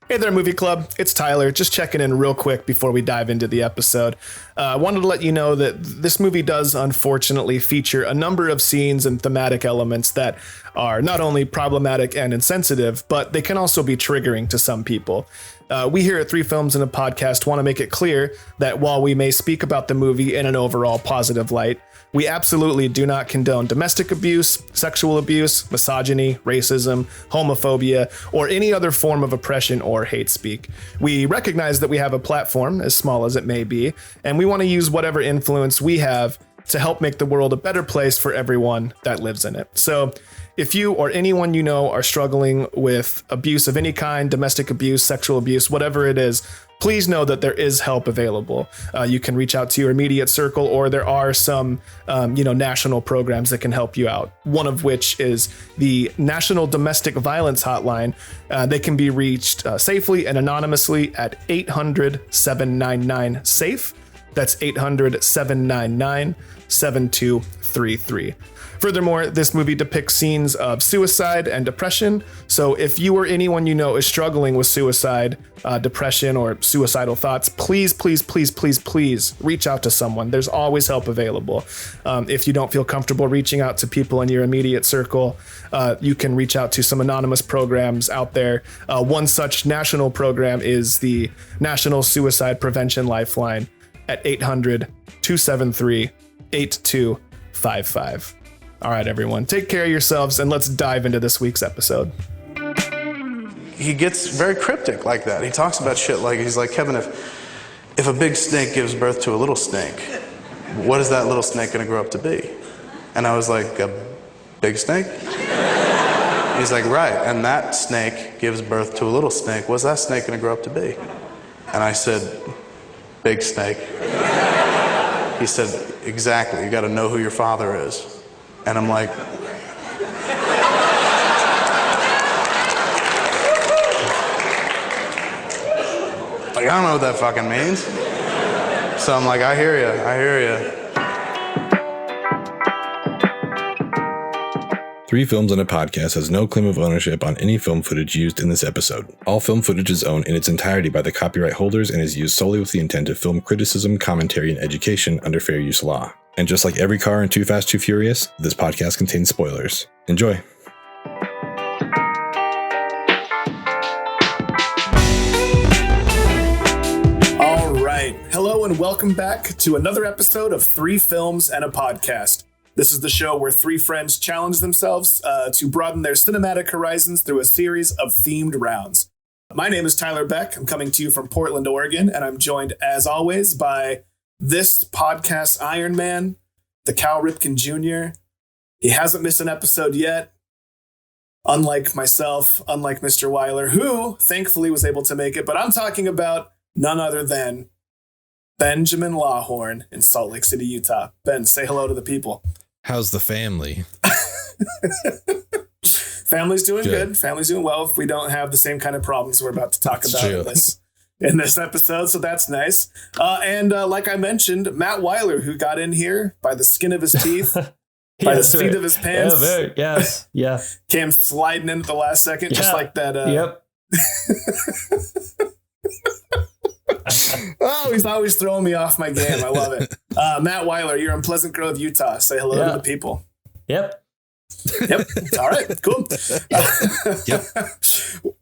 Hey there, Movie Club. It's Tyler, just checking in real quick before we dive into the episode. I wanted to let you know that this movie does unfortunately feature a number of scenes and thematic elements that are not only problematic and insensitive, but they can also be triggering to some people. We here at Three Films and a Podcast want to make it clear that while we may speak about the movie in an overall positive light, we absolutely do not condone domestic abuse, sexual abuse, misogyny, racism, homophobia, or any other form of oppression or hate speak. We recognize that we have a platform, as small as it may be, and we want to use whatever influence we have to help make the world a better place for everyone that lives in it. So if you or anyone you know are struggling with abuse of any kind, domestic abuse, sexual abuse, whatever it is, please know that there is help available. You can reach out to your immediate circle, or there are some, national programs that can help you out. One of which is the National Domestic Violence Hotline. They can be reached safely and anonymously at 800-799-SAFE. That's 800-799-7233. Furthermore, this movie depicts scenes of suicide and depression. So if you or anyone you know is struggling with suicide, depression, or suicidal thoughts, please reach out to someone. There's always help available. If you don't feel comfortable reaching out to people in your immediate circle, you can reach out to some anonymous programs out there. One such national program is the National Suicide Prevention Lifeline at 800-273-8255. All right, everyone, take care of yourselves, and let's dive into this week's episode. He gets very cryptic like that. He talks about shit like, he's like, Kevin, if a big snake gives birth to a little snake, what is that little snake going to grow up to be? And I was like, a big snake? He's like, right, and that snake gives birth to a little snake. What's that snake going to grow up to be? And I said, big snake. He said, exactly, you got to know who your father is. And I'm like, I don't know what that fucking means. So I'm like, I hear you. Three Films and a Podcast has no claim of ownership on any film footage used in this episode. All film footage is owned in its entirety by the copyright holders and is used solely with the intent of film criticism, commentary, and education under fair use law. And just like every car in Too Fast, Too Furious, this podcast contains spoilers. Enjoy. All right. Hello and welcome back to another episode of Three Films and a Podcast. This is the show where three friends challenge themselves to broaden their cinematic horizons through a series of themed rounds. My name is Tyler Beck. I'm coming to you from Portland, Oregon, and I'm joined, as always, by this podcast Iron Man, the Cal Ripken Jr. He hasn't missed an episode yet. Unlike myself, unlike Mr. Weiler, who thankfully was able to make it. But I'm talking about none other than Benjamin Lawhorn in Salt Lake City, Utah. Ben, say hello to the people. How's the family? Family's doing good. Family's doing well. If we don't have the same kind of problems we're about to talk about in this episode, so that's nice. And like I mentioned, Matt Weiler, who got in here by the skin of his teeth, by the seat of his pants. Yeah. Came sliding in at the last second, just like that. Yep. Oh, he's always throwing me off my game. I love it. Matt Weiler, you're in Pleasant Grove, Utah. Say hello to the people. Yep. All right, cool. Yep.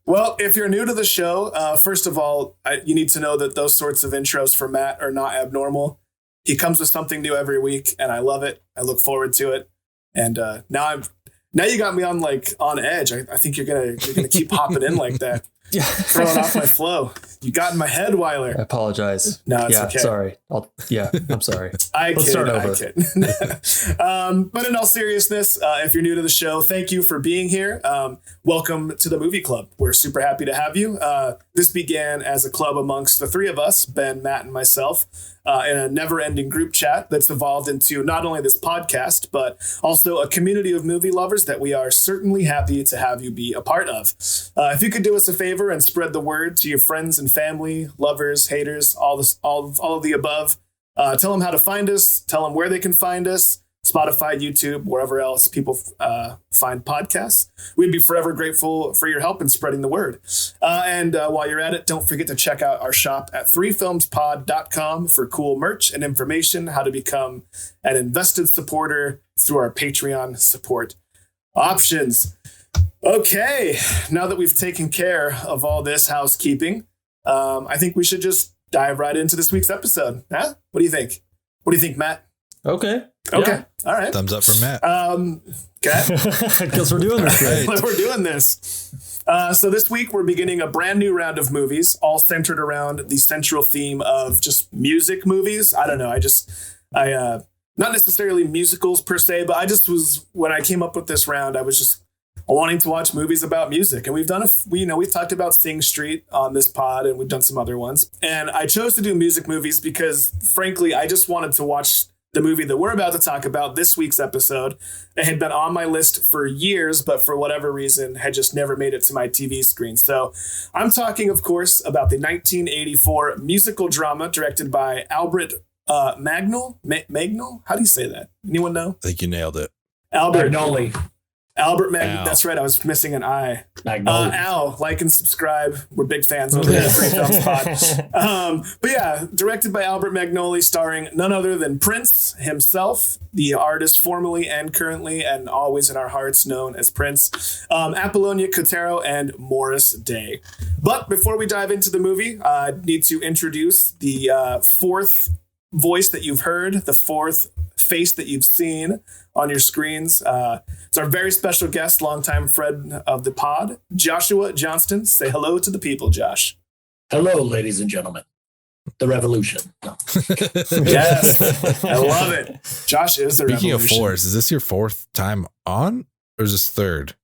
Well, if you're new to the show, first of all, you need to know that those sorts of intros for Matt are not abnormal. He comes with something new every week, and I love it. I look forward to it. And now you got me on edge. I think you're gonna keep hopping in like that. Throwing off my flow. You got in my head, Weiler. I apologize. No, it's okay. Sorry. I'm sorry. Let's start over. But in all seriousness, if you're new to the show, thank you for being here. Welcome to the Movie Club. We're super happy to have you. This began as a club amongst the three of us, Ben, Matt, and myself, in a never-ending group chat that's evolved into not only this podcast, but also a community of movie lovers that we are certainly happy to have you be a part of. If you could do us a favor and spread the word to your friends and family, lovers, haters, all of the above. Tell them how to find us. Tell them where they can find us. Spotify, YouTube, wherever else people find podcasts. We'd be forever grateful for your help in spreading the word. And while you're at it, don't forget to check out our shop at 3filmspod.com for cool merch and information, how to become an invested supporter through our Patreon support options. Okay, now that we've taken care of all this housekeeping, I think we should just dive right into this week's episode. Huh? What do you think? What do you think, Matt? Okay. Okay. All right. Thumbs up for Matt. Okay. Because we're doing this right. We're doing this. So this week we're beginning a brand new round of movies, all centered around the central theme of just music movies. I don't know. I not necessarily musicals per se, but when I came up with this round, I was just wanting to watch movies about music. And we've done we've talked about Sing Street on this pod, and we've done some other ones. And I chose to do music movies because, frankly, I just wanted to watch the movie that we're about to talk about this week's episode. It had been on my list for years, but for whatever reason had just never made it to my TV screen. So I'm talking, of course, about the 1984 musical drama directed by Albert Magnol? How do you say that? Anyone know? I think you nailed it. Albert Magnoli. Albert Magnoli. That's right. I was missing an I. Al, like and subscribe. We're big fans over there at Three Films Pod. But yeah, directed by Albert Magnoli, starring none other than Prince himself, the artist formerly and currently and always in our hearts known as Prince, Apollonia and Morris Day. But before we dive into the movie, I need to introduce the fourth voice that you've heard, the fourth face that you've seen on your screens. It's our very special guest, longtime friend of the pod, Joshua Johnston. Say hello to the people, Josh. Hello, ladies and gentlemen. The revolution. No. Yes, I love it. Josh is the Speaking revolution. of fours, is this your fourth time on, or is this third?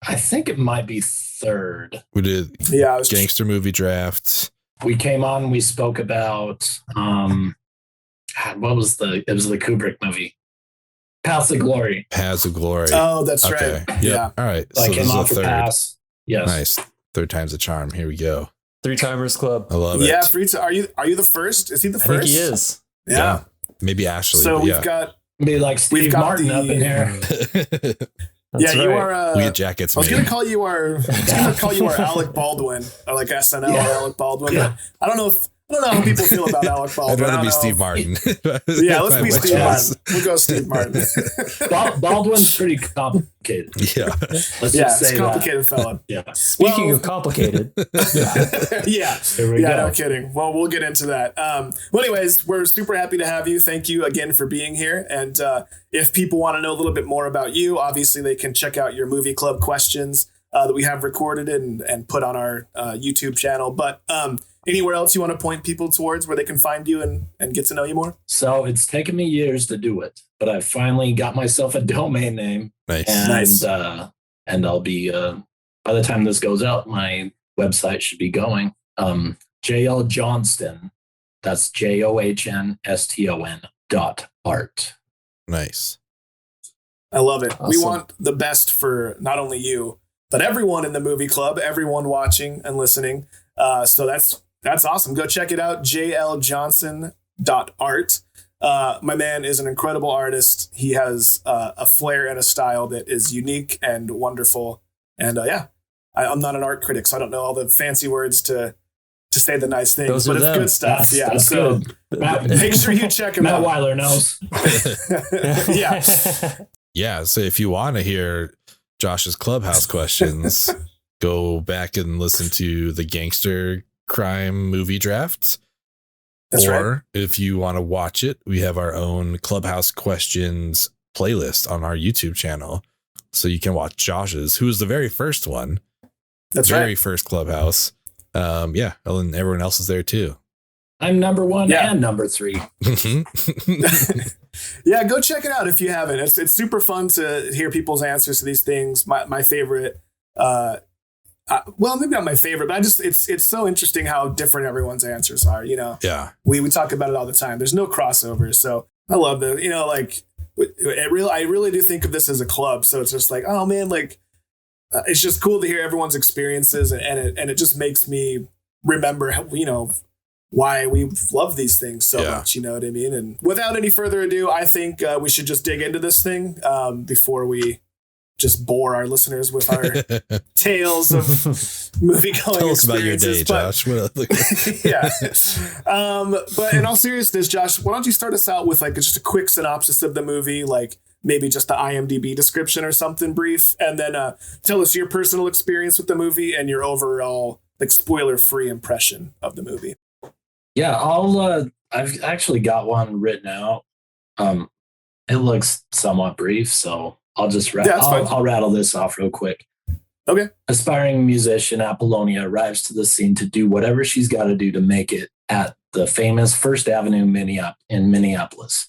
I think it might be third. We did gangster movie drafts. We came on, we spoke about, it was the Kubrick movie? Paths of Glory. Paths of Glory. Oh, that's okay. right. Yep. Yeah. All right. So I So came this is on a for third. Pass. Yes. Nice. Third time's a charm. Here we go. Three Timers Club. I love it. Yeah, are you the first? Is he the I first? think he is. Yeah. Maybe Ashley. So but we've yeah. got Be like We've Steve got Martin up in here. That's you right. are. we get jackets I was made. gonna call you our Alec Baldwin, or like SNL or Alec Baldwin. Yeah. But I don't know how people feel about Alec Baldwin. I'd rather I be don't know. Steve Martin. Yeah, let's be Steve Yes. Martin. We'll go Steve Martin. Baldwin's pretty complicated. Yeah. Let's Yeah, just it's say a complicated fella. that. Yeah. Speaking of complicated, Yeah. Here we go. No kidding. Well, we'll get into that. Well, anyways, we're super happy to have you. Thank you again for being here. And if people want to know a little bit more about you, obviously they can check out your movie club questions that we have recorded and put on our YouTube channel. But anywhere else you want to point people towards where they can find you and get to know you more? So it's taken me years to do it, but I finally got myself a domain name. Nice. And Nice. And I'll be by the time this goes out, my website should be going. JL Johnston. That's JOHNSTON.art. Nice. I love it. We Awesome. want the best for not only you, but everyone in the movie club, everyone watching and listening. So that's awesome. Go check it out. JLJohnson.art. My man is an incredible artist. He has a flair and a style that is unique and wonderful. And I'm not an art critic, so I don't know all the fancy words to say the nice things, Those but are it's them. good stuff. That's So good. Matt, make sure you check him Matt out. Weiler knows. Yeah. Yeah. So if you want to hear Josh's Clubhouse questions, go back and listen to the gangster crime movie drafts. That's or right. if you want to watch it, we have our own Clubhouse questions playlist on our YouTube channel. So you can watch Josh's, who was the very first one. That's very right. first Clubhouse. Yeah. And everyone else is there too. I'm number one Yeah. and number three. Yeah, go check it out if you haven't. It's super fun to hear people's answers to these things. My favorite, well, maybe not my favorite, but it's so interesting how different everyone's answers are. You know, Yeah. we talk about it all the time. There's no crossovers, so I love the like I really do think of this as a club. So it's just like, oh man, like it's just cool to hear everyone's experiences, and it just makes me remember how, why we love these things so Yeah. much, you know what I mean? And without any further ado, I think we should just dig into this thing before we just bore our listeners with our tales of movie going Tell us about your day, Josh. Yeah. But in all seriousness, Josh, why don't you start us out with like just a quick synopsis of the movie, like maybe just the IMDb description or something brief, and then tell us your personal experience with the movie and your overall like spoiler-free impression of the movie. Yeah, I've actually got one written out. It looks somewhat brief, so I'll just I'll rattle this off real quick. Okay. Aspiring musician Apollonia arrives to the scene to do whatever she's got to do to make it at the famous First Avenue in Minneapolis.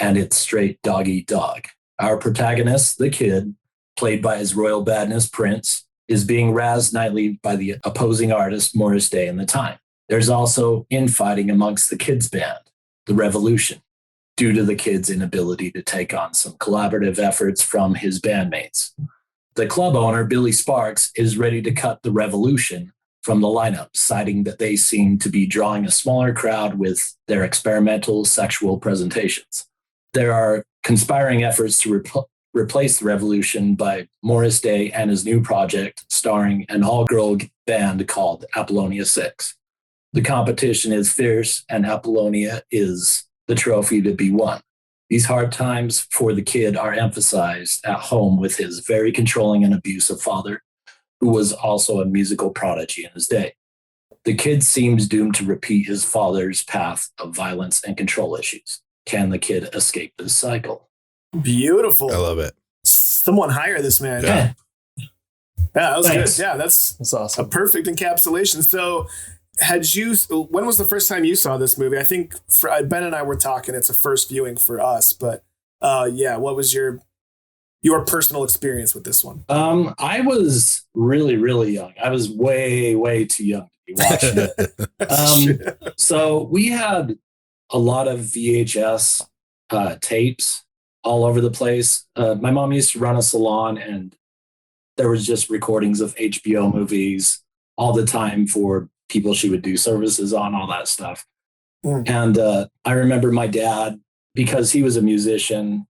And it's straight dog eat dog. Our protagonist, the kid, played by his royal badness Prince, is being razzed nightly by the opposing artist Morris Day and the Time. There's also infighting amongst the kids' band, The Revolution, due to the kid's inability to take on some collaborative efforts from his bandmates. The club owner, Billy Sparks, is ready to cut The Revolution from the lineup, citing that they seem to be drawing a smaller crowd with their experimental sexual presentations. There are conspiring efforts to replace The Revolution by Morris Day and his new project, starring an all-girl band called Apollonia 6. The competition is fierce, and Apollonia is the trophy to be won. These hard times for the kid are emphasized at home with his very controlling and abusive father, who was also a musical prodigy in his day. The kid seems doomed to repeat his father's path of violence and control issues. Can the kid escape this cycle? Beautiful. I love it. Someone hire this man. Yeah. Yeah, that was Thanks. good. Yeah, that's awesome. a perfect encapsulation. So, when was the first time you saw this movie? I think Ben and I were talking. It's a first viewing for us, but what was your personal experience with this one? I was really, really young. I was way, way too young to be watching it. So we had a lot of VHS tapes all over the place. My mom used to run a salon, and there was just recordings of HBO movies all the time for people she would do services on, all that stuff. And I remember my dad, because he was a musician,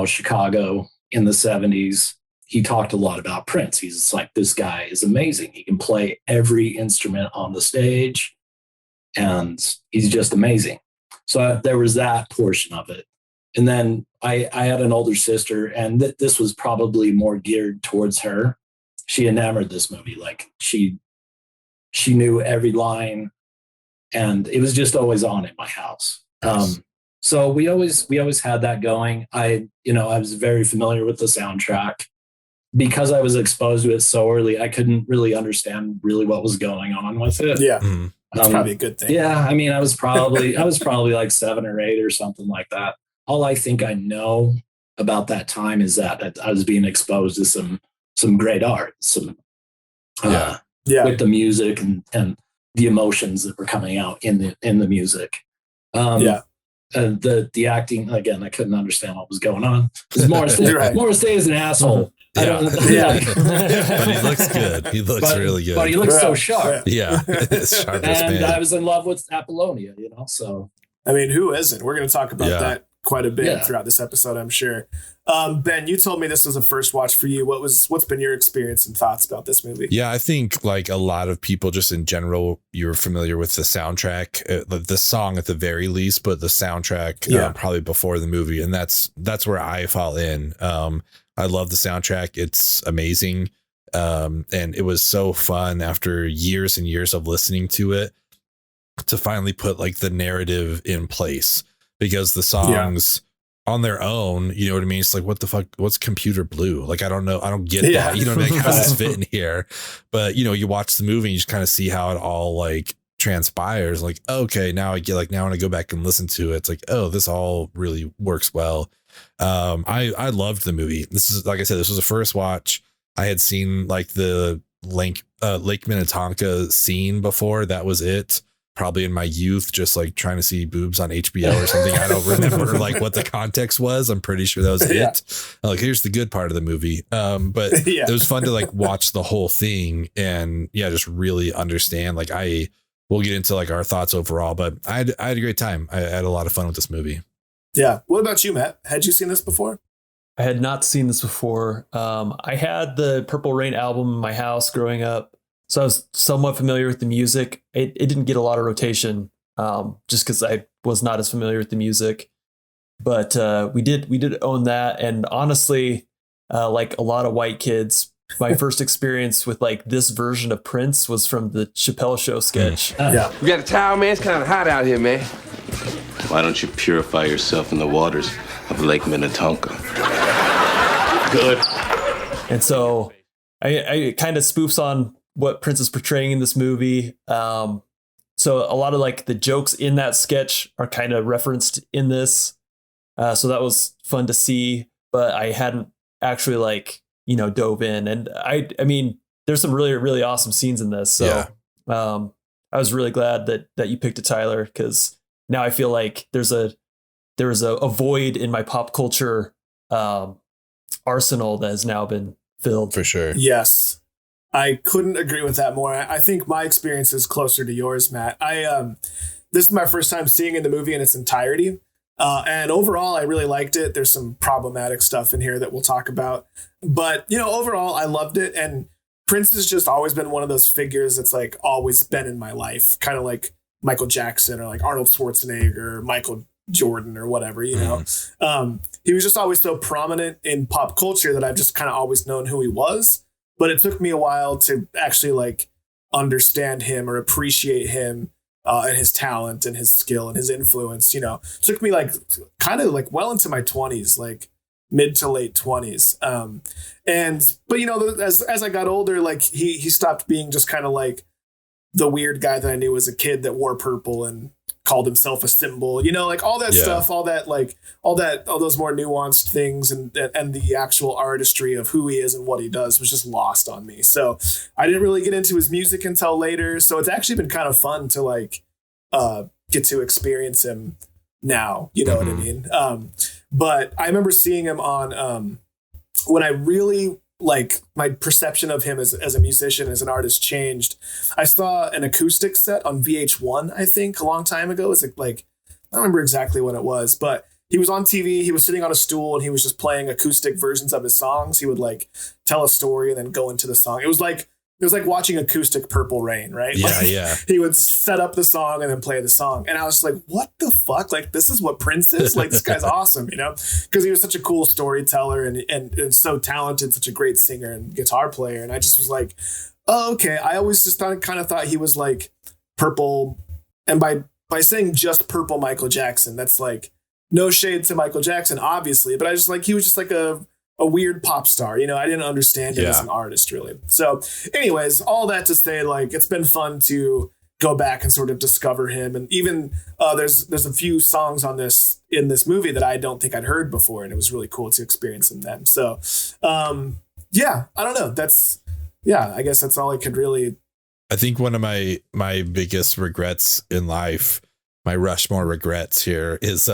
Chicago in the 70s, he talked a lot about Prince. He's like, this guy is amazing. He can play every instrument on the stage, and he's just amazing. So there was that portion of it. And then I had an older sister, and this was probably more geared towards her. She enamored this movie. Like she knew every line, and it was just always on in my house. Nice. So we always had that going. I was very familiar with the soundtrack. Because I was exposed to it so early, I couldn't really understand really what was going on with it. Yeah, that's probably a good thing. Yeah, I mean, I was probably like 7 or 8 or something like that. All I think I know about that time is that I was being exposed to some great art, with the music and the emotions that were coming out in the music. The acting, again, I couldn't understand what was going on. Morris Day is an asshole. Yeah. But he looks good. He looks really good. But he looks so sharp. Yeah. Sharp as And man. I was in love with Apollonia, so. I mean, who isn't? We're going to talk about that quite a bit throughout this episode, I'm sure. Ben, you told me this was a first watch for you. What's been your experience and thoughts about this movie? Yeah, I think like a lot of people just in general, you're familiar with the soundtrack, the song at the very least, but the soundtrack probably before the movie. And that's where I fall in. I love the soundtrack. It's amazing. And it was so fun after years and years of listening to it to finally put like the narrative in place, because the songs on their own, you know what I mean? It's like, what the fuck? What's Computer Blue? Like, I don't know. I don't get that. You know what I mean? Like, how does this fit in here? But, you watch the movie and you just kind of see how it all like transpires. Like, okay, now I get like, now when I go back and listen to it, it's like, oh, this all really works well. I loved the movie. This is, like I said, this was the first watch. I had seen like the Lake Minnetonka scene before. That was it. Probably in my youth, just like trying to see boobs on HBO or something. I don't remember like what the context was. I'm pretty sure that was it. Like, here's the good part of the movie. But it was fun to like watch the whole thing and just really understand. Like I we'll get into like our thoughts overall. But I had a great time. I had a lot of fun with this movie. Yeah. What about you, Matt? Had you seen this before? I had not seen this before. I had the Purple Rain album in my house growing up, so I was somewhat familiar with the music. It didn't get a lot of rotation, just because I was not as familiar with the music. But we did own that, and honestly, like a lot of white kids, my first experience with like this version of Prince was from the Chappelle Show sketch. Yeah. You got a towel, man? It's kind of hot out here, man. Why don't you purify yourself in the waters of Lake Minnetonka? Good. And so I kind of spoofs on what Prince is portraying in this movie. So a lot of like the jokes in that sketch are kind of referenced in this. So that was fun to see, but I hadn't actually like, dove in. And I mean, there's some really, really awesome scenes in this. So I was really glad that you picked it, Tyler, because now I feel like there was a void in my pop culture arsenal that has now been filled. For sure. Yes. I couldn't agree with that more. I think my experience is closer to yours, Matt. This is my first time seeing the movie in its entirety. And overall, I really liked it. There's some problematic stuff in here that we'll talk about. But, overall, I loved it. And Prince has just always been one of those figures that's like always been in my life, kind of like Michael Jackson or like Arnold Schwarzenegger or Michael Jordan or whatever, He was just always so prominent in pop culture that I've just kind of always known who he was. But it took me a while to actually like understand him or appreciate him and his talent and his skill and his influence. It took me like kind of like well into my 20s, like mid to late 20s. But as I got older, like he stopped being just kind of like the weird guy that I knew as a kid that wore purple and called himself a symbol, like all that stuff, all those more nuanced things and the actual artistry of who he is and what he does was just lost on me. So I didn't really get into his music until later. So it's actually been kind of fun to like get to experience him now, what I mean? But I remember seeing him on when I really like my perception of him as a musician, as an artist changed. I saw an acoustic set on VH1, I think a long time ago. It's like, I don't remember exactly when it was, but he was on TV. He was sitting on a stool and he was just playing acoustic versions of his songs. He would like tell a story and then go into the song. It was like watching acoustic Purple Rain, right? Yeah, like, yeah. He would set up the song and then play the song. And I was like, what the fuck? Like, this is what Prince is? Like, this guy's awesome, Because he was such a cool storyteller and so talented, such a great singer and guitar player. And I just was like, oh, okay. I always just kind of thought he was like purple. And by saying just purple Michael Jackson, that's like no shade to Michael Jackson, obviously. But I just like, he was just like a weird pop star, I didn't understand him as an artist really. So anyways, all that to say, like, it's been fun to go back and sort of discover him. And even there's a few songs in this movie that I don't think I'd heard before. And it was really cool to experience them then. So I don't know. I guess that's all I could really. I think one of my biggest regrets in life, my Rushmore regrets here is,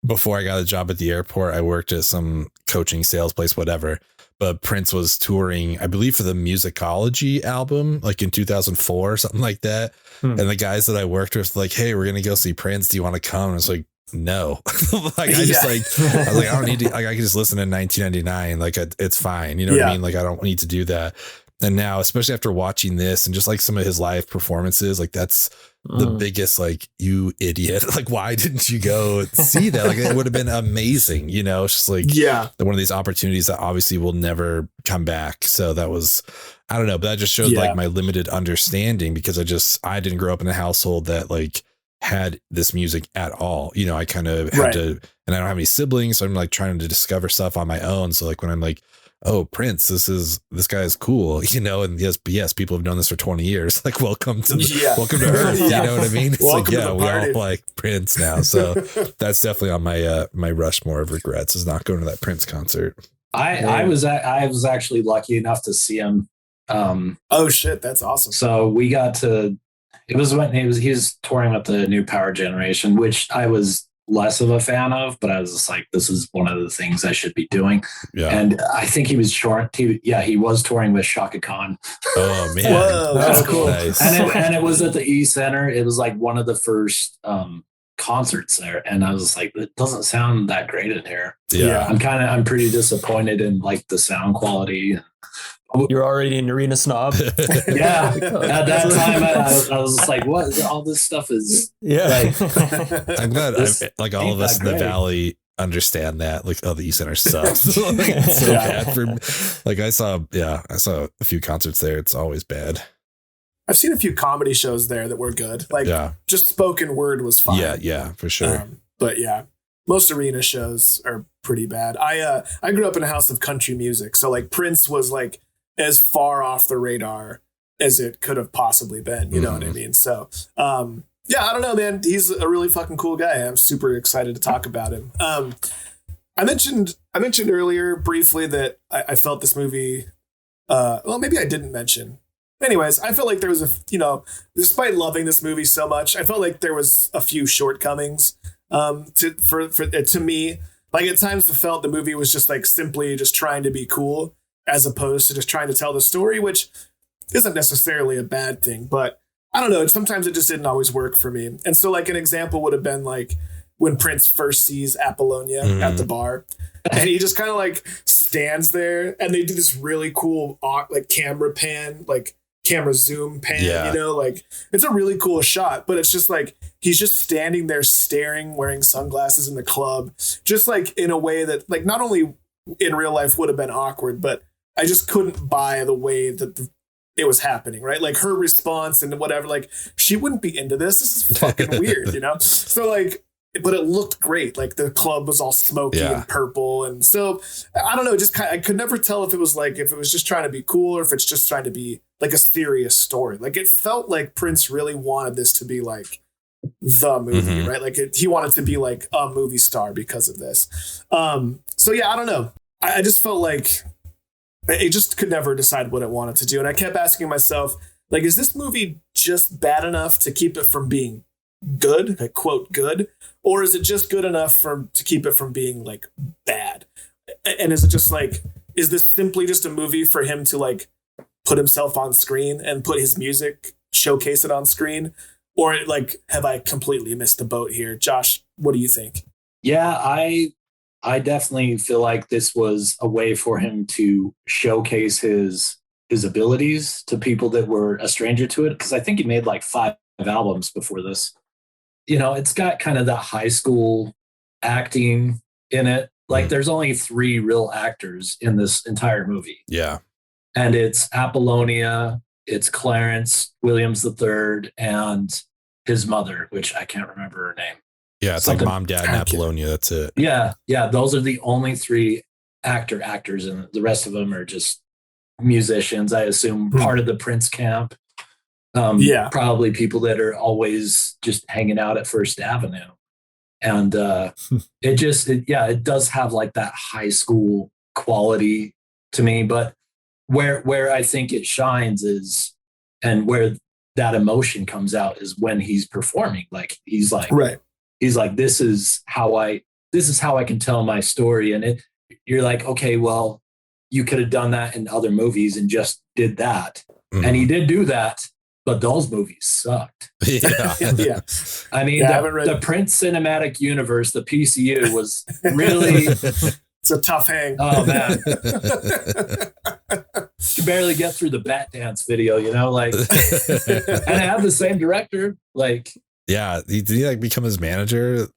before I got a job at the airport, I worked at some coaching sales place, whatever. But Prince was touring, I believe, for the Musicology album, like in 2004 or something like that. And the guys that I worked with were like, hey, we're going to go see Prince. Do you want to come? And I was like, no. I was like, I don't need to, like, I can just listen in 1999. Like, it's fine. You know what I mean? Like, I don't need to do that. And now, especially after watching this and just like some of his live performances, like that's the biggest, like, you idiot. Like, why didn't you go see that? Like, it would have been amazing. It's just like, one of these opportunities that obviously will never come back. So that was, I don't know, but that just showed like my limited understanding because I didn't grow up in a household that like had this music at all. I kind of had to, and I don't have any siblings. So I'm like trying to discover stuff on my own. So like when I'm like, oh, Prince, this guy is cool, and yes, people have done this for 20 years. Like, welcome to Earth. You know what I mean? It's like, we all like Prince now. So that's definitely on my Rushmore of regrets is not going to that Prince concert. I was actually lucky enough to see him. Oh shit, that's awesome. So we got to. It was when he was touring with the New Power Generation, which I was less of a fan of, but I was just like, this is one of the things I should be doing. Yeah. And I think he was short. He was touring with Shaka Khan. Oh man. Whoa, that's cool. Nice. And it was at the E Center. It was like one of the first concerts there. And I was like, it doesn't sound that great in here. Yeah. I'm pretty disappointed in like the sound quality. You're already an arena snob. Yeah. At that time, I was just like, what? All this stuff is. Yeah. Like, I'm glad like all of us in the great. Valley understand that. Like, oh, the East Center sucks. Like, it's so bad for me. Like I saw a few concerts there. It's always bad. I've seen a few comedy shows there that were good. Like just spoken word was fine. Yeah, for sure. But yeah, most arena shows are pretty bad. I grew up in a house of country music. So like Prince was like as far off the radar as it could have possibly been. You know what I mean? So, yeah, I don't know, man. He's a really fucking cool guy. I'm super excited to talk about him. I mentioned earlier briefly that I felt this movie, well, maybe I didn't mention. Anyways, I felt like there was despite loving this movie so much, I felt like there was a few shortcomings to me. Like at times I felt the movie was just like simply just trying to be cool as opposed to just trying to tell the story, which isn't necessarily a bad thing, but I don't know. Sometimes it just didn't always work for me. And so like an example would have been like when Prince first sees Apollonia at the bar and he just kind of like stands there and they do this really cool like camera pan, like camera zoom pan, like it's a really cool shot, but it's just like he's just standing there staring, wearing sunglasses in the club, just like in a way that like not only in real life would have been awkward, but I just couldn't buy the way that it was happening, right? Like her response and whatever, like she wouldn't be into this. This is fucking weird, So like, but it looked great. Like the club was all smoky and purple. And so I don't know, I could never tell if it was just trying to be cool or if it's just trying to be like a serious story. Like it felt like Prince really wanted this to be like the movie, right? Like he wanted to be like a movie star because of this. So yeah, I don't know. I just felt like it just could never decide what it wanted to do. And I kept asking myself, like, is this movie just bad enough to keep it from being good, like quote good, or is it just good enough to keep it from being like bad? And is it just like, is this simply just a movie for him to like put himself on screen and put his music, showcase it on screen? Or like, have I completely missed the boat here? Josh, what do you think? Yeah, I definitely feel like this was a way for him to showcase his abilities to people that were a stranger to it. Because I think he made like 5 albums before this. It's got kind of that high school acting in it. Like there's only 3 real actors in this entire movie. Yeah. And it's Apollonia, it's Clarence Williams III, and his mother, which I can't remember her name. Yeah, it's like Mom, Dad, and Apollonia. That's it. Yeah. Those are the only 3 actors, and the rest of them are just musicians, I assume, part of the Prince camp. Probably people that are always just hanging out at First Avenue. And it does have like that high school quality to me. But where I think it shines is, and where that emotion comes out is when he's performing. Like he's like, right. He's like, this is how I can tell my story. And you're like, okay, well, you could have done that in other movies and just did that. And he did do that, but those movies sucked. Yeah. Yeah. I mean, the Prince Cinematic Universe, the PCU was really... It's a tough hang. Oh, man. You barely get through the Bat Dance video, like... And I have the same director, like... Yeah, did he like become his manager?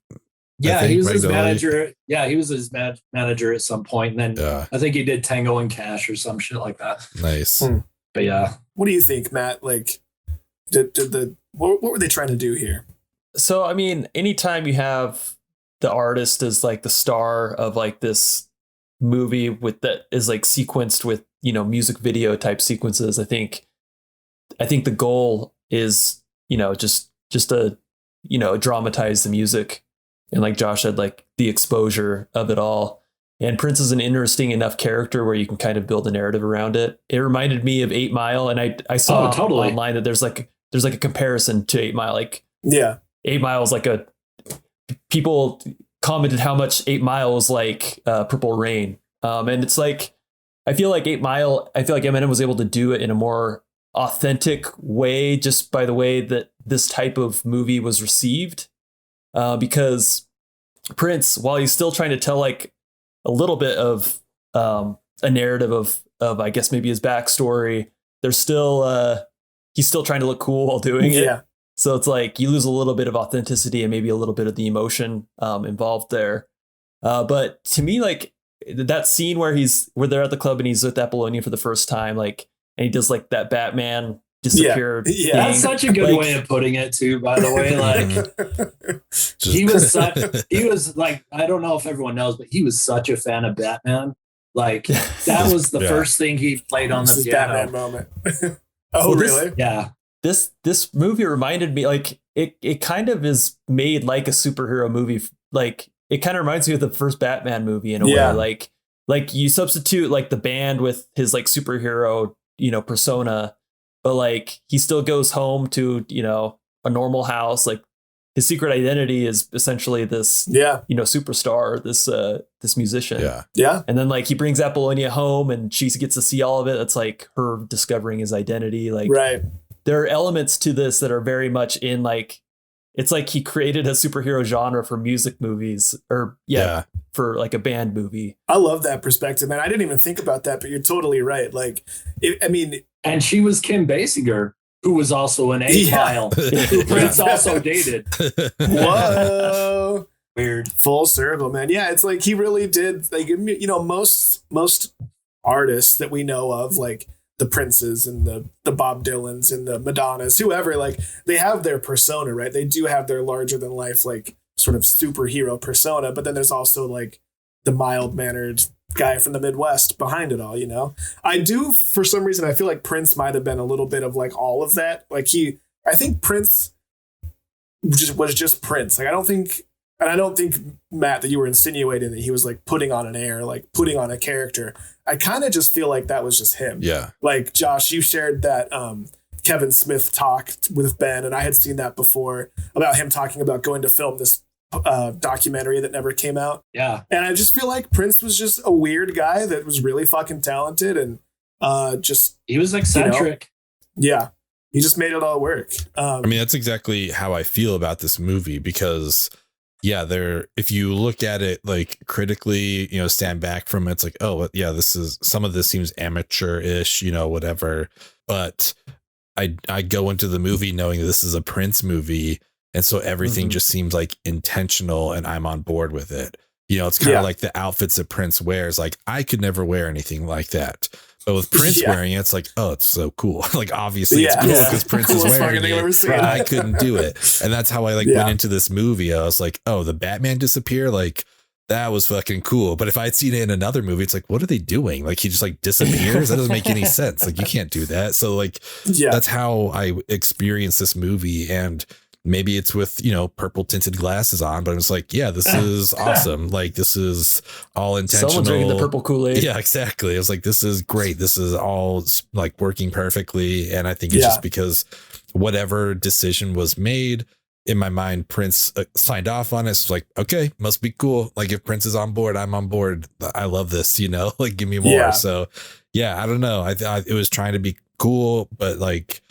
Yeah, he was his manager. Yeah, he was his manager at some point, and then I think he did Tango and Cash or some shit like that. Nice. But yeah, what do you think, Matt? Like, what were they trying to do here? So I mean, anytime you have the artist as like the star of like this movie that is like sequenced with music video type sequences, I think the goal is just to dramatize the music, and like Josh said, like the exposure of it all. And Prince is an interesting enough character where you can kind of build a narrative around it. It reminded me of 8 Mile, and I saw online that there's like a comparison to 8 Mile. Like 8 Mile is like a people commented how much 8 Mile was like Purple Rain. And it's like, I feel like Eminem was able to do it in a more authentic way, just by the way that this type of movie was received. Because Prince, while he's still trying to tell like a little bit of a narrative of I guess maybe his backstory, there's still he's still trying to look cool while doing it. Yeah. So it's like you lose a little bit of authenticity and maybe a little bit of the emotion involved there. But to me, like that scene where they're at the club and he's with Apollonia for the first time, like, and he does like that Batman disappeared. Yeah. That's such a good way of putting it too, by the way. Like he was like, I don't know if everyone knows, but he was such a fan of Batman. Like that was the first thing he played on the piano. Batman moment. Oh, really? Yeah. This movie reminded me, like it kind of is made like a superhero movie. Like it kind of reminds me of the first Batman movie in a way. Like you substitute like the band with his like superhero, persona, but like he still goes home to, a normal house. Like his secret identity is essentially this, superstar, this musician. Yeah. Yeah. And then like he brings Apollonia home and she gets to see all of it. That's like her discovering his identity. Like, right. There are elements to this that are very much in like, it's like he created a superhero genre for music movies or for like a band movie. I love that perspective, man. I didn't even think about that, but you're totally right. Like, and she was Kim Basinger, who was also an 8 Mile, who Prince also dated. Whoa. Weird. Full circle, man. Yeah. It's like, he really did, like, most artists that we know of, like, the Princes and the Bob Dylans and the Madonnas, whoever, like they have their persona, right? They do have their larger than life, like sort of superhero persona. But then there's also like the mild mannered guy from the Midwest behind it all, I do, for some reason, I feel like Prince might have been a little bit of like all of that. Like I think Prince was just Prince. Like I don't think, Matt, that you were insinuating that he was like putting on an air, like putting on a character. I kind of just feel like that was just him. Yeah. Like Josh, you shared that Kevin Smith talk with Ben, and I had seen that before about him talking about going to film this documentary that never came out. Yeah. And I just feel like Prince was just a weird guy that was really fucking talented and he was eccentric. Yeah. He just made it all work. I mean, that's exactly how I feel about this movie because if you look at it like critically, stand back from it, it's like, oh yeah, some of this seems amateur-ish, whatever. But I go into the movie knowing this is a Prince movie. And so everything just seems like intentional and I'm on board with it. It's kind of like the outfits that Prince wears. Like I could never wear anything like that. But with Prince wearing it, it's like, oh, it's so cool. Like, obviously it's cool because Prince is wearing it. I couldn't do it. And that's how I went into this movie. I was like, oh, the Batman disappear? Like, that was fucking cool. But if I'd seen it in another movie, it's like, what are they doing? Like, he just like disappears. That doesn't make any sense. Like, you can't do that. So like, that's how I experienced this movie. And maybe it's with, purple tinted glasses on, but it's like, this is awesome. Like, this is all intentional. Someone's drinking the purple Kool-Aid. Yeah, exactly. It was like, this is great. This is all like working perfectly. And I think it's just because whatever decision was made in my mind, Prince signed off on it. So it's like, okay, must be cool. Like if Prince is on board, I'm on board. I love this, like give me more. Yeah. So I don't know. I thought it was trying to be cool, but like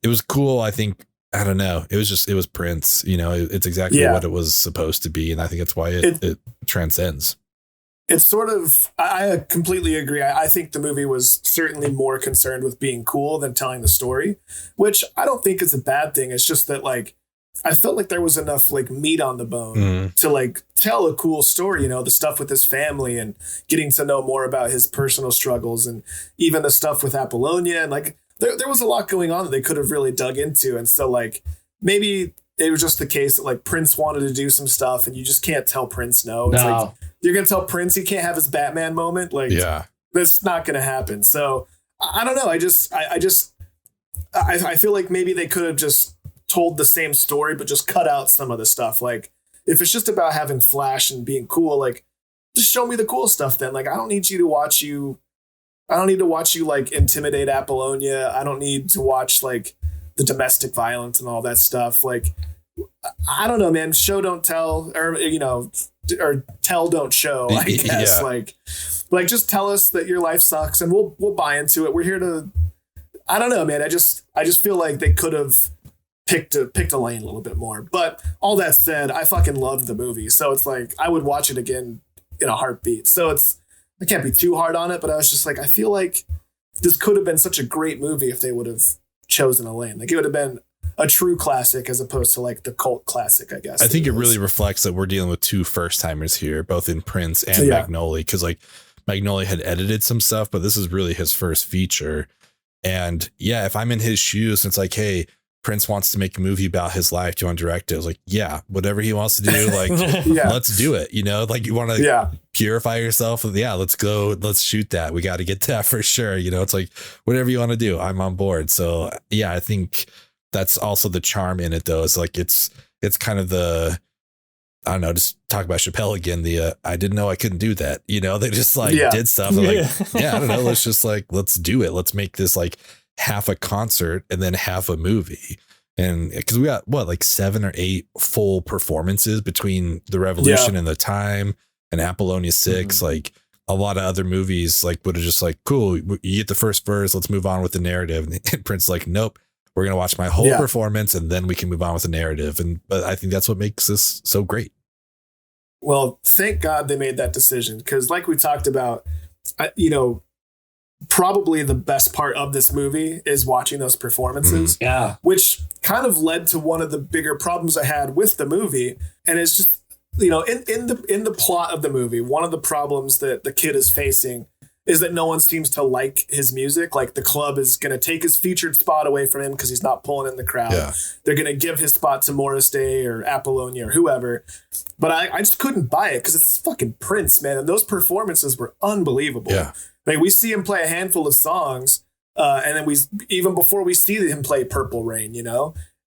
it was cool. I think, I don't know. It was Prince, it's exactly what it was supposed to be. And I think that's why it transcends. It's sort of, I completely agree. I think the movie was certainly more concerned with being cool than telling the story, which I don't think is a bad thing. It's just that like, I felt like there was enough like meat on the bone to like tell a cool story, the stuff with his family and getting to know more about his personal struggles and even the stuff with Apollonia and like, there was a lot going on that they could have really dug into. And so like, maybe it was just the case that like Prince wanted to do some stuff and you just can't tell Prince no. It's like, you're going to tell Prince he can't have his Batman moment. Like, that's not going to happen. So I don't know. I feel like maybe they could have just told the same story, but just cut out some of the stuff. Like if it's just about having Flash and being cool, like just show me the cool stuff then. Like, I don't need to watch you like intimidate Apollonia. I don't need to watch like the domestic violence and all that stuff. Like I don't know, man. Show don't tell, or or tell don't show. I guess like just tell us that your life sucks, and we'll buy into it. We're here to. I don't know, man. I just feel like they could have picked a lane a little bit more. But all that said, I fucking loved the movie, so it's like I would watch it again in a heartbeat. So I can't be too hard on it, but I was just like, I feel like this could have been such a great movie if they would have chosen a lane. Like it would have been a true classic as opposed to like the cult classic, I guess. I think it really reflects that we're dealing with two first timers here, both in Prince and Magnolia, because like Magnolia had edited some stuff, but this is really his first feature. And yeah, if I'm in his shoes, it's like, hey, Prince wants to make a movie about his life. Do you want to direct it? I was like, yeah, whatever he wants to do, like, let's do it. Like you want to purify yourself. Yeah, let's go. Let's shoot that. We got to get that for sure. It's like whatever you want to do, I'm on board. So yeah, I think that's also the charm in it, though. It's like it's kind of the, I don't know, just talk about Chappelle again. The I didn't know I couldn't do that. They just like did stuff. Like, I don't know. Let's do it. Let's make this like half a concert and then half a movie. And because we got like 7 or 8 full performances between The Revolution and The Time and Apollonia 6. Like a lot of other movies like would have just like, cool, you get the first verse, let's move on with the narrative. And Prince like, nope, we're gonna watch my whole performance and then we can move on with the narrative. But I think that's what makes this so great. Well, thank God they made that decision, because like we talked about, probably the best part of this movie is watching those performances. Yeah. Which kind of led to one of the bigger problems I had with the movie. And it's just, in the plot of the movie, one of the problems that the kid is facing is that no one seems to like his music. Like the club is going to take his featured spot away from him because he's not pulling in the crowd. Yeah. They're going to give his spot to Morris Day or Apollonia or whoever. But I just couldn't buy it because it's fucking Prince, man. And those performances were unbelievable. Yeah. Like we see him play a handful of songs, and then even before we see him play Purple Rain,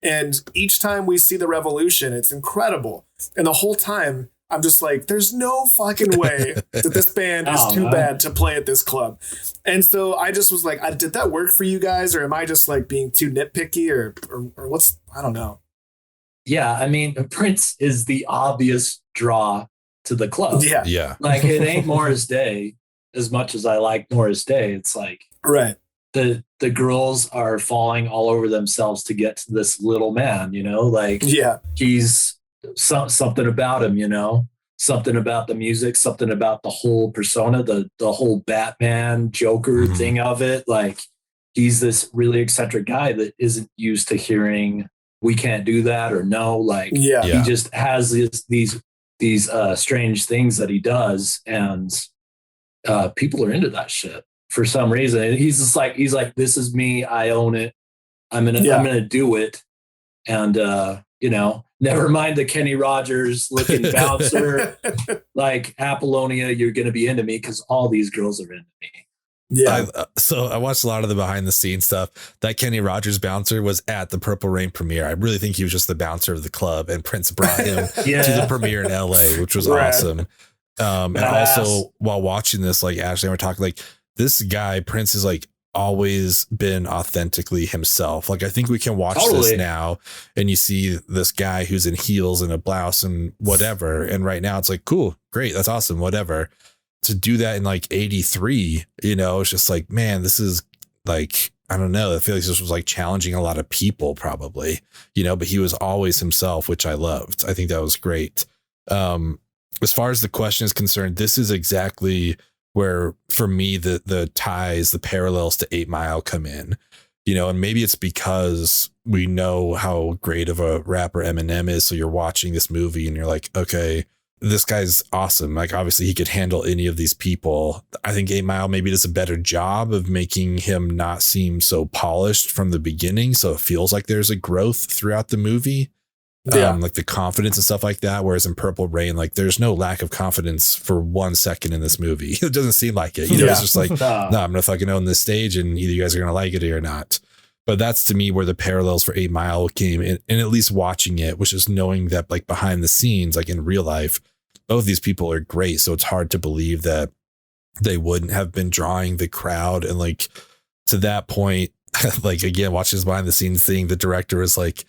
and each time we see the Revolution, it's incredible. And the whole time I'm just like, there's no fucking way that this band is too bad to play at this club. And so I just was like, did that work for you guys? Or am I just like being too nitpicky or what's, I don't know. Yeah. I mean, Prince is the obvious draw to the club. Yeah. Yeah. Like it ain't Morris Day. As much as I like Morris Day, it's like the girls are falling all over themselves to get to this little man, like he's something about him, something about the music, something about the whole persona, the whole Batman Joker thing of it. Like he's this really eccentric guy that isn't used to hearing we can't do that or no. Like he just has these strange things that he does, and people are into that shit for some reason. And he's like, this is me. I own it. I'm gonna do it. And never mind the Kenny Rogers looking bouncer, like Apollonia, you're gonna be into me because all these girls are into me. Yeah. So I watched a lot of the behind the scenes stuff. That Kenny Rogers bouncer was at the Purple Rain premiere. I really think he was just the bouncer of the club, and Prince brought him to the premiere in LA, which was awesome. And also while watching this, like Ashley and we're talking, like this guy Prince is like always been authentically himself. Like I think we can watch this now and you see this guy who's in heels and a blouse and whatever, and right now it's like, cool, great, that's awesome, whatever. To do that in like 83, it's just like, man, this is like, I don't know, I feel like this was like challenging a lot of people probably, but he was always himself, which I loved. I think that was great. As far as the question is concerned, this is exactly where, for me, the ties, the parallels to 8 Mile come in, and maybe it's because we know how great of a rapper Eminem is. So you're watching this movie and you're like, okay, this guy's awesome. Like, obviously he could handle any of these people. I think 8 Mile maybe does a better job of making him not seem so polished from the beginning. So it feels like there's a growth throughout the movie. Like the confidence and stuff like that. Whereas in Purple Rain, like there's no lack of confidence for 1 second in this movie. It doesn't seem like it. It's just like, no, I'm going to fucking own this stage and either you guys are going to like it or not. But that's to me where the parallels for 8 Mile came in, and at least watching it, which is knowing that like behind the scenes, like in real life, both these people are great. So it's hard to believe that they wouldn't have been drawing the crowd. And like to that point, like again, watching this behind the scenes thing, the director was like,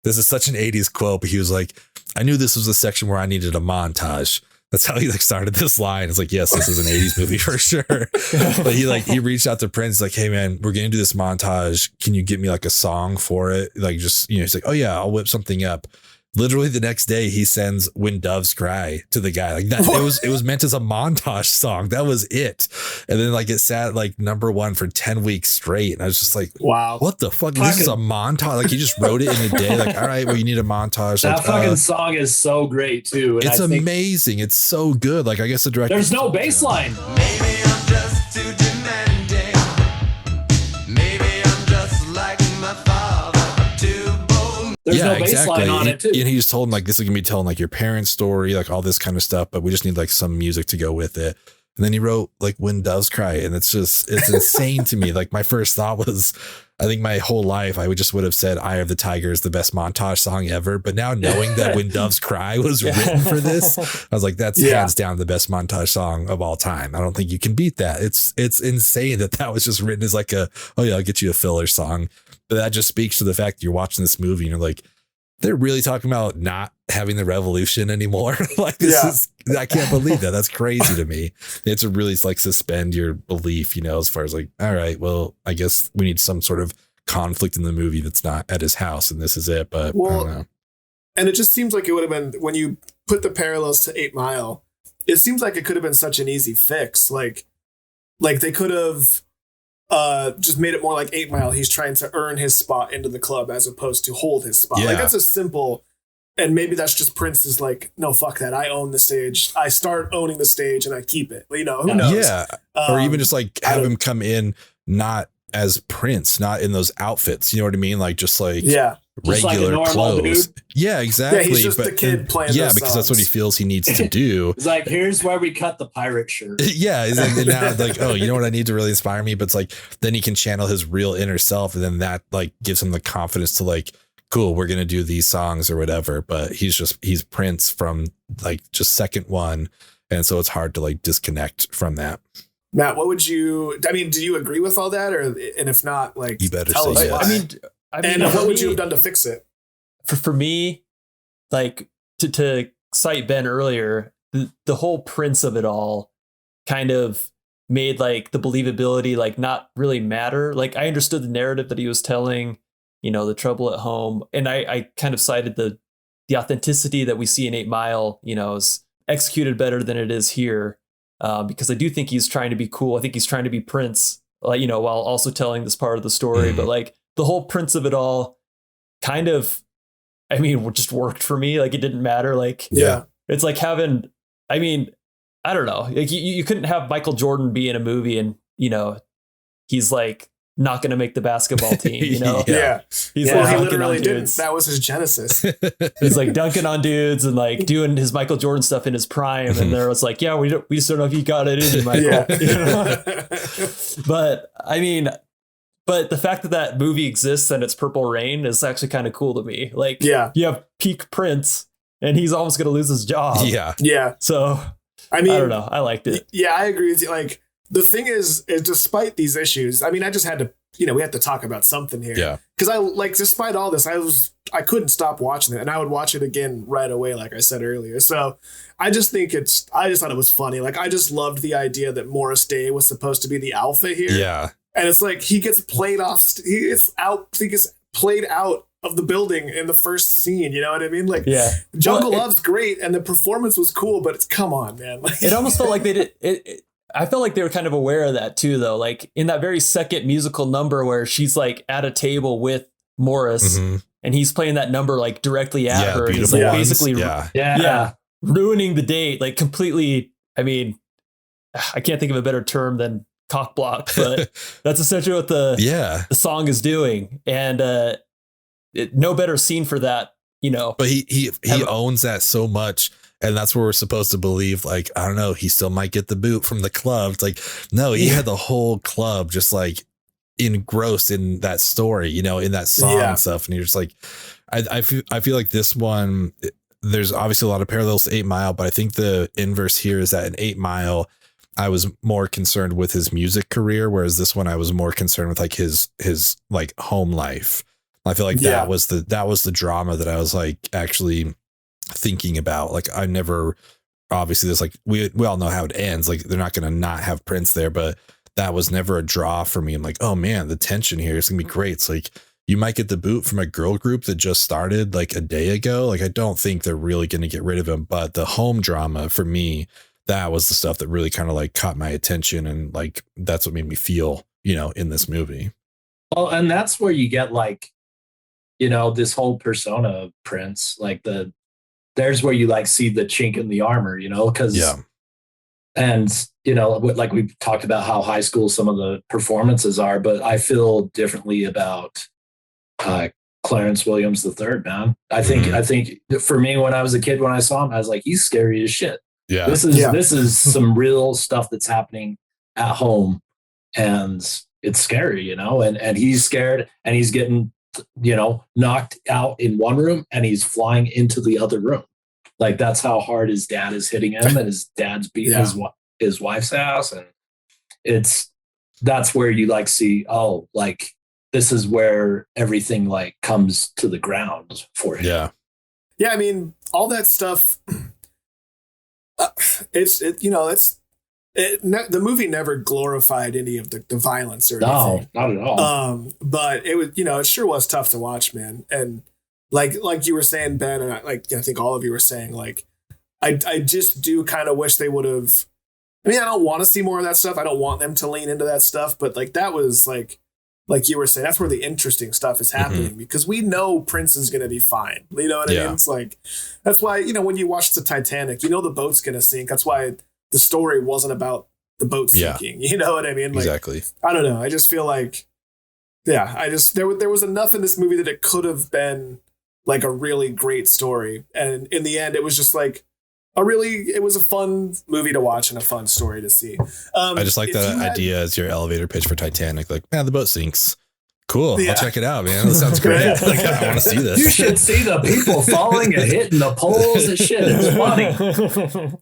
this is such an 80s quote, but he was like, I knew this was a section where I needed a montage. That's how he like started this line. It's like, yes, this is an 80s movie for sure. But he reached out to Prince like, hey man, we're going to do this montage. Can you get me like a song for it? Like, just, he's like, oh yeah, I'll whip something up. Literally the next day he sends When Doves Cry to the guy. Like that, it was meant as a montage song. That was it. And then like it sat like number 1 for 10 weeks straight. And I was just like, wow, what the fuck? This is a montage. Like he just wrote it in a day. Like, all right, well, you need a montage. That like, fucking song is so great too. And it's amazing. It's so good. Like I guess the director. There's no bass line. Maybe I'm just too demanding. Maybe I'm just like my father, too bold. There's no bass line on it too. And he just told him like, this is gonna be telling like your parents' story, like all this kind of stuff, but we just need like some music to go with it. And then he wrote like When Doves Cry, and it's insane to me. Like my first thought was, I think my whole life I would have said Eye of the Tiger is the best montage song ever. But now knowing that When Doves Cry was written for this, I was like, that's hands down the best montage song of all time. I don't think you can beat that. It's insane that was just written as like oh yeah, I'll get you a filler song. But that just speaks to the fact that you're watching this movie and you're like, they're really talking about not having the revolution anymore. Like this is, I can't believe that. That's crazy to me. It's to really like suspend your belief, as far as like, all right, well, I guess we need some sort of conflict in the movie that's not at his house, and this is it. But I don't know. And it just seems like it would have been, when you put the parallels to 8 Mile, it seems like it could have been such an easy fix. Like they could have just made it more like 8 Mile. He's trying to earn his spot into the club as opposed to hold his spot. Like that's a simple, and maybe that's just Prince's like, no, fuck that. I own the stage. I start owning the stage and I keep it. Who knows? Yeah. Or even just like have him come in not as Prince, not in those outfits. You know what I mean? Like just like regular like clothes. Dude. Yeah, exactly. Yeah, he's just the kid playing. Yeah, because that's what he feels he needs to do. It's like, here's where we cut the pirate shirt. Yeah, and now like, oh, you know what I need to really inspire me? But it's like then he can channel his real inner self, and then that like gives him the confidence to like, cool, we're gonna do these songs or whatever. But he's Prince from like just second one, and so it's hard to like disconnect from that. Matt, do you agree with all that, and if not, like, you better tell us yes. why. I mean, what would you have done to fix it? For me, like to cite Ben earlier, the whole Prince of it all kind of made like the believability like not really matter. Like I understood the narrative that he was telling, the trouble at home, and I kind of cited the authenticity that we see in 8 Mile, is executed better than it is here. Because I do think he's trying to be cool. I think he's trying to be Prince, like, while also telling this part of the story. But like the whole Prince of it all kind of, just worked for me. Like it didn't matter. Like, it's like having, I don't know. Like you couldn't have Michael Jordan be in a movie and, he's like not going to make the basketball team, He's like, he literally didn't. That was his genesis. He's like dunking on dudes and like doing his Michael Jordan stuff in his prime. And there was like, we just don't know if you got it in you, Michael. But the fact that movie exists and it's Purple Rain is actually kind of cool to me. Like, you have peak Prince and he's almost going to lose his job. Yeah. So, I don't know. I liked it. Yeah, I agree with you. Like, the thing is despite these issues, I just had to, we had to talk about something here. Yeah. Because despite all this, I couldn't stop watching it, and I would watch it again right away, like I said earlier. So I just thought it was funny. Like, I just loved the idea that Morris Day was supposed to be the alpha here. Yeah. And it's like, he gets played played out of the building in the first scene. You know what I mean? Like, Jungle Love's great, and the performance was cool, but come on, man. Like, it almost felt like they did I felt like they were kind of aware of that too, though. Like in that very second musical number where she's like at a table with Morris and he's playing that number like directly at her. And he's like basically ruining the date, like completely. I can't think of a better term than cock block, but that's essentially what the song is doing. And no better scene for that, But he owns that so much. And that's where we're supposed to believe, like, I don't know, he still might get the boot from the club. It's like, no, he had the whole club just like engrossed in that story, in that song and stuff. And you're just like, I feel like this one, there's obviously a lot of parallels to 8 Mile, but I think the inverse here is that in 8 Mile, I was more concerned with his music career, whereas this one I was more concerned with like his like home life. I feel like that was the drama that I was like actually thinking about. Like I never, obviously there's like, we all know how it ends. Like they're not going to not have Prince there, but that was never a draw for me. I'm like, oh man, the tension here is gonna be great. It's like, you might get the boot from a girl group that just started like a day ago. Like, I don't think they're really going to get rid of him, but the home drama for me, that was the stuff that really kind of like caught my attention. And like, that's what made me feel, in this movie. Well, and that's where you get like, this whole persona of Prince, like there's where you like see the chink in the armor, because, and, like we've talked about how high school some of the performances are, but I feel differently about Clarence Williams III, man. I think for me, when I was a kid, when I saw him, I was like, he's scary as shit. Yeah. This is some real stuff that's happening at home, and it's scary, and he's scared, and he's getting, knocked out in one room and he's flying into the other room. Like that's how hard his dad is hitting him, and his dad's beating his wife's ass. And that's where you like see, oh, like this is where everything like comes to the ground for him. Yeah. Yeah. I mean, all that stuff, the movie never glorified any of the violence or anything. No, not at all. But it was, it sure was tough to watch, man. And like you were saying, Ben, and I think all of you were saying, like, I just do kind of wish they would have. I mean, I don't want to see more of that stuff. I don't want them to lean into that stuff. But like that was like you were saying, that's where the interesting stuff is happening, because we know Prince is going to be fine. You know what I mean? It's like, that's why, when you watch the Titanic, the boat's going to sink. That's why the story wasn't about the boat sinking. You know what I mean? Like, exactly. I don't know. I just feel like, there was enough in this movie that it could have been like a really great story. And in the end, it was just like it was a fun movie to watch and a fun story to see. I just like that idea as your elevator pitch for Titanic. Like, man, the boat sinks. Cool. Yeah. I'll check it out, man. That sounds great. Like, I want to see this. You should see the people falling and hitting the poles and shit. It's funny.